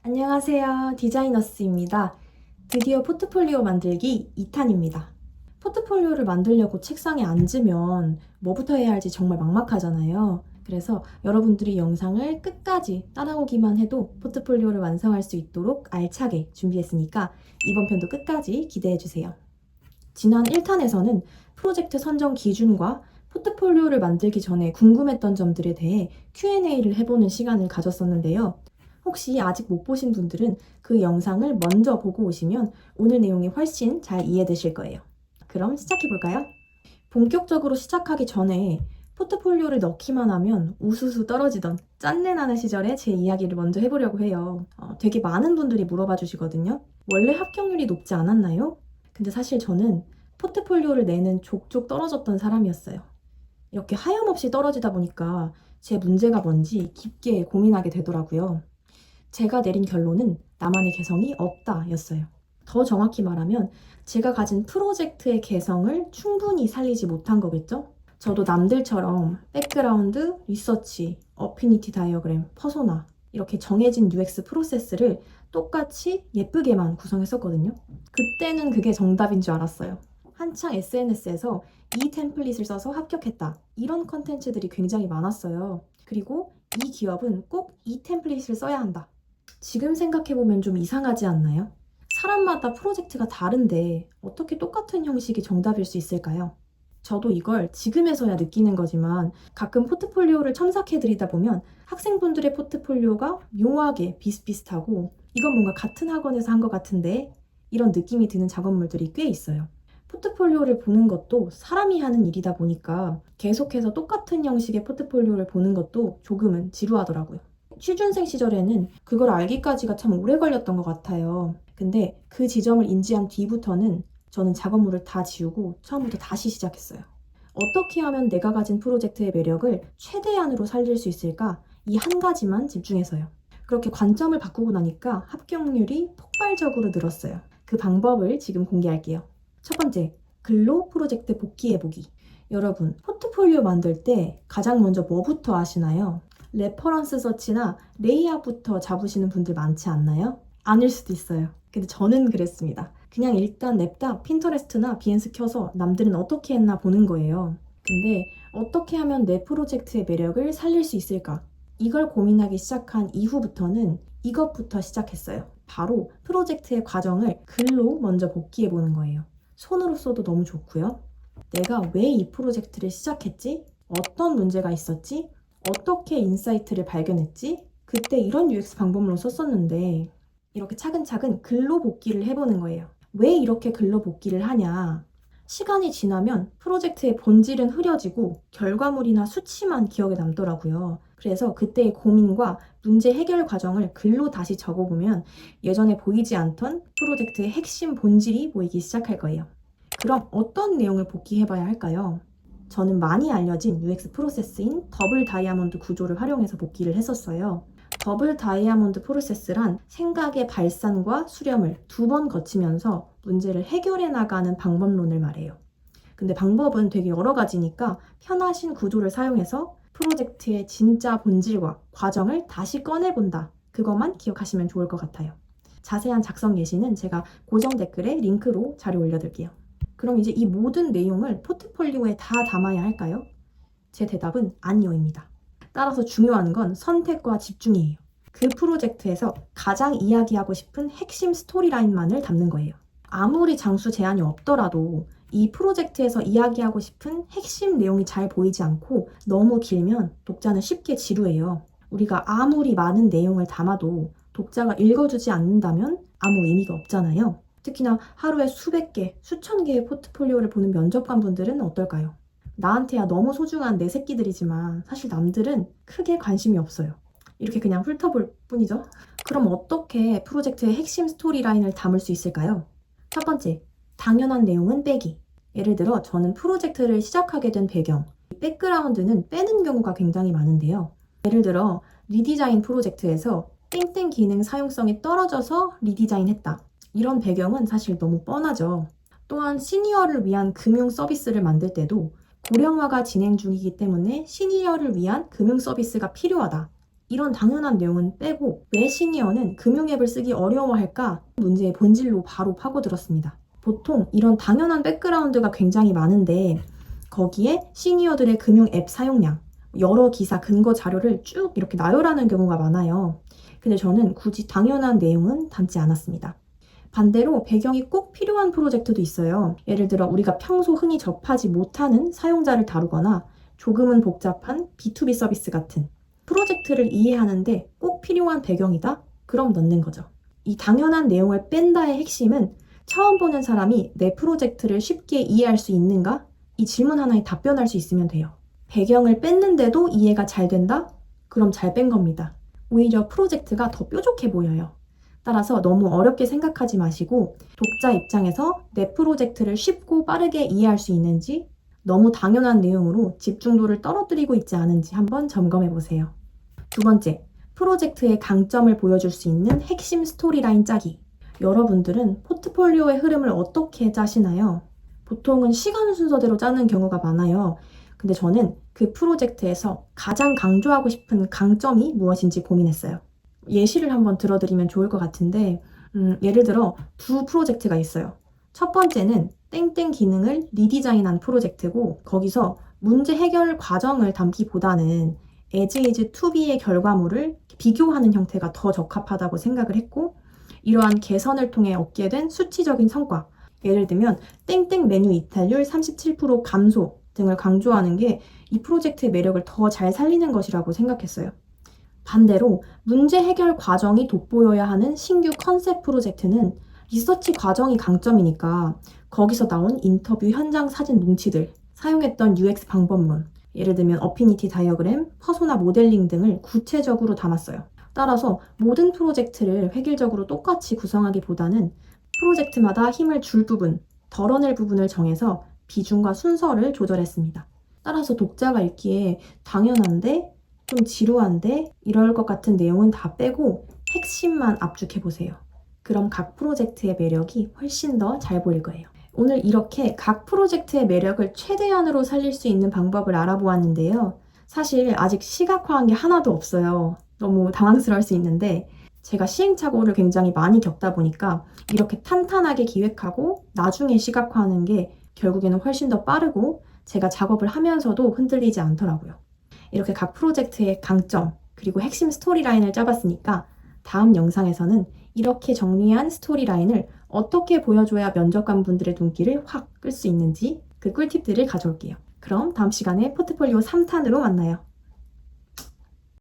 안녕하세요. 디자이너스입니다. 드디어 포트폴리오 만들기 2탄입니다. 포트폴리오를 만들려고 책상에 앉으면 뭐부터 해야 할지 정말 막막하잖아요. 그래서 여러분들이 영상을 끝까지 따라오기만 해도 포트폴리오를 완성할 수 있도록 알차게 준비했으니까 이번 편도 끝까지 기대해주세요. 지난 1탄에서는 프로젝트 선정 기준과 포트폴리오를 만들기 전에 궁금했던 점들에 대해 Q&A를 해보는 시간을 가졌었는데요. 혹시 아직 못 보신 분들은 그 영상을 먼저 보고 오시면 오늘 내용이 훨씬 잘 이해되실 거예요. 그럼 시작해볼까요? 본격적으로 시작하기 전에 포트폴리오를 넣기만 하면 우수수 떨어지던 짠내 나는 시절에 제 이야기를 먼저 해보려고 해요. 되게 많은 분들이 물어봐 주시거든요. 원래 합격률이 높지 않았나요? 근데 사실 저는 포트폴리오를 내는 족족 떨어졌던 사람이었어요. 이렇게 하염없이 떨어지다 보니까 제 문제가 뭔지 깊게 고민하게 되더라고요. 제가 내린 결론은 나만의 개성이 없다 였어요. 더 정확히 말하면 제가 가진 프로젝트의 개성을 충분히 살리지 못한 거겠죠? 저도 남들처럼 백그라운드, 리서치, 어피니티 다이어그램, 퍼소나 이렇게 정해진 UX 프로세스를 똑같이 예쁘게만 구성했었거든요. 그때는 그게 정답인 줄 알았어요. 한창 SNS에서 이 템플릿을 써서 합격했다. 이런 컨텐츠들이 굉장히 많았어요. 그리고 이 기업은 꼭 이 템플릿을 써야 한다. 지금 생각해보면 좀 이상하지 않나요? 사람마다 프로젝트가 다른데 어떻게 똑같은 형식이 정답일 수 있을까요? 저도 이걸 지금에서야 느끼는 거지만 가끔 포트폴리오를 첨삭해드리다 보면 학생분들의 포트폴리오가 묘하게 비슷비슷하고 이건 뭔가 같은 학원에서 한 것 같은데 이런 느낌이 드는 작업물들이 꽤 있어요. 포트폴리오를 보는 것도 사람이 하는 일이다 보니까 계속해서 똑같은 형식의 포트폴리오를 보는 것도 조금은 지루하더라고요. 취준생 시절에는 그걸 알기까지가 참 오래 걸렸던 것 같아요. 근데 그 지점을 인지한 뒤부터는 저는 작업물을 다 지우고 처음부터 다시 시작했어요. 어떻게 하면 내가 가진 프로젝트의 매력을 최대한으로 살릴 수 있을까? 이 한 가지만 집중해서요. 그렇게 관점을 바꾸고 나니까 합격률이 폭발적으로 늘었어요. 그 방법을 지금 공개할게요. 첫 번째, 근로 프로젝트 복귀해보기. 여러분, 포트폴리오 만들 때 가장 먼저 뭐부터 하시나요? 레퍼런스 서치나 레이아웃부터 잡으시는 분들 많지 않나요? 아닐 수도 있어요. 근데 저는 그랬습니다. 그냥 일단 냅다 핀터레스트나 비엔스 켜서 남들은 어떻게 했나 보는 거예요. 근데 어떻게 하면 내 프로젝트의 매력을 살릴 수 있을까? 이걸 고민하기 시작한 이후부터는 이것부터 시작했어요. 바로 프로젝트의 과정을 글로 먼저 복기해 보는 거예요. 손으로 써도 너무 좋고요. 내가 왜 이 프로젝트를 시작했지? 어떤 문제가 있었지? 어떻게 인사이트를 발견했지? 그때 이런 UX 방법론을 썼었는데 이렇게 차근차근 글로 복기를 해보는 거예요. 왜 이렇게 글로 복기를 하냐? 시간이 지나면 프로젝트의 본질은 흐려지고 결과물이나 수치만 기억에 남더라고요. 그래서 그때의 고민과 문제 해결 과정을 글로 다시 적어보면 예전에 보이지 않던 프로젝트의 핵심 본질이 보이기 시작할 거예요. 그럼 어떤 내용을 복기해봐야 할까요? 저는 많이 알려진 UX 프로세스인 더블 다이아몬드 구조를 활용해서 복기를 했었어요. 더블 다이아몬드 프로세스란 생각의 발산과 수렴을 두 번 거치면서 문제를 해결해 나가는 방법론을 말해요. 근데 방법은 되게 여러 가지니까 편하신 구조를 사용해서 프로젝트의 진짜 본질과 과정을 다시 꺼내본다. 그것만 기억하시면 좋을 것 같아요. 자세한 작성 예시는 제가 고정 댓글에 링크로 자료 올려둘게요. 그럼 이제 이 모든 내용을 포트폴리오에 다 담아야 할까요? 제 대답은 아니요입니다. 따라서 중요한 건 선택과 집중이에요. 그 프로젝트에서 가장 이야기하고 싶은 핵심 스토리라인만을 담는 거예요. 아무리 장수 제한이 없더라도 이 프로젝트에서 이야기하고 싶은 핵심 내용이 잘 보이지 않고 너무 길면 독자는 쉽게 지루해요. 우리가 아무리 많은 내용을 담아도 독자가 읽어주지 않는다면 아무 의미가 없잖아요. 특히나 하루에 수백 개, 수천 개의 포트폴리오를 보는 면접관분들은 어떨까요? 나한테야 너무 소중한 내 새끼들이지만 사실 남들은 크게 관심이 없어요. 이렇게 그냥 훑어볼 뿐이죠. 그럼 어떻게 프로젝트의 핵심 스토리라인을 담을 수 있을까요? 첫 번째, 당연한 내용은 빼기. 예를 들어 저는 프로젝트를 시작하게 된 배경, 백그라운드는 빼는 경우가 굉장히 많은데요. 예를 들어 리디자인 프로젝트에서 땡땡 기능 사용성이 떨어져서 리디자인했다. 이런 배경은 사실 너무 뻔하죠. 또한 시니어를 위한 금융 서비스를 만들 때도 고령화가 진행 중이기 때문에 시니어를 위한 금융 서비스가 필요하다. 이런 당연한 내용은 빼고 왜 시니어는 금융앱을 쓰기 어려워할까 문제의 본질로 바로 파고들었습니다. 보통 이런 당연한 백그라운드가 굉장히 많은데 거기에 시니어들의 금융앱 사용량, 여러 기사 근거 자료를 쭉 이렇게 나열하는 경우가 많아요. 근데 저는 굳이 당연한 내용은 담지 않았습니다. 반대로 배경이 꼭 필요한 프로젝트도 있어요. 예를 들어 우리가 평소 흔히 접하지 못하는 사용자를 다루거나 조금은 복잡한 B2B 서비스 같은 프로젝트를 이해하는데 꼭 필요한 배경이다? 그럼 넣는 거죠. 이 당연한 내용을 뺀다의 핵심은 처음 보는 사람이 내 프로젝트를 쉽게 이해할 수 있는가? 이 질문 하나에 답변할 수 있으면 돼요. 배경을 뺐는데도 이해가 잘 된다? 그럼 잘 뺀 겁니다. 오히려 프로젝트가 더 뾰족해 보여요. 따라서 너무 어렵게 생각하지 마시고 독자 입장에서 내 프로젝트를 쉽고 빠르게 이해할 수 있는지 너무 당연한 내용으로 집중도를 떨어뜨리고 있지 않은지 한번 점검해 보세요. 두 번째, 프로젝트의 강점을 보여줄 수 있는 핵심 스토리라인 짜기. 여러분들은 포트폴리오의 흐름을 어떻게 짜시나요? 보통은 시간 순서대로 짜는 경우가 많아요. 근데 저는 그 프로젝트에서 가장 강조하고 싶은 강점이 무엇인지 고민했어요. 예시를 한번 들어드리면 좋을 것 같은데 예를 들어 두 프로젝트가 있어요. 첫 번째는 땡땡 기능을 리디자인한 프로젝트고 거기서 문제 해결 과정을 담기보다는 as is to be의 결과물을 비교하는 형태가 더 적합하다고 생각을 했고 이러한 개선을 통해 얻게 된 수치적인 성과 예를 들면 땡땡 메뉴 이탈률 37% 감소 등을 강조하는 게 이 프로젝트의 매력을 더 잘 살리는 것이라고 생각했어요. 반대로 문제 해결 과정이 돋보여야 하는 신규 컨셉 프로젝트는 리서치 과정이 강점이니까 거기서 나온 인터뷰 현장 사진 뭉치들, 사용했던 UX 방법론, 예를 들면 어피니티 다이어그램, 퍼소나 모델링 등을 구체적으로 담았어요. 따라서 모든 프로젝트를 획일적으로 똑같이 구성하기보다는 프로젝트마다 힘을 줄 부분, 덜어낼 부분을 정해서 비중과 순서를 조절했습니다. 따라서 독자가 읽기에 당연한데 좀 지루한데 이럴 것 같은 내용은 다 빼고 핵심만 압축해보세요. 그럼 각 프로젝트의 매력이 훨씬 더 잘 보일 거예요. 오늘 이렇게 각 프로젝트의 매력을 최대한으로 살릴 수 있는 방법을 알아보았는데요. 사실 아직 시각화한 게 하나도 없어요. 너무 당황스러울 수 있는데 제가 시행착오를 굉장히 많이 겪다 보니까 이렇게 탄탄하게 기획하고 나중에 시각화하는 게 결국에는 훨씬 더 빠르고 제가 작업을 하면서도 흔들리지 않더라고요. 이렇게 각 프로젝트의 강점 그리고 핵심 스토리라인을 짜봤으니까 다음 영상에서는 이렇게 정리한 스토리라인을 어떻게 보여줘야 면접관분들의 눈길을 확 끌 수 있는지 그 꿀팁들을 가져올게요. 그럼 다음 시간에 포트폴리오 3탄으로 만나요.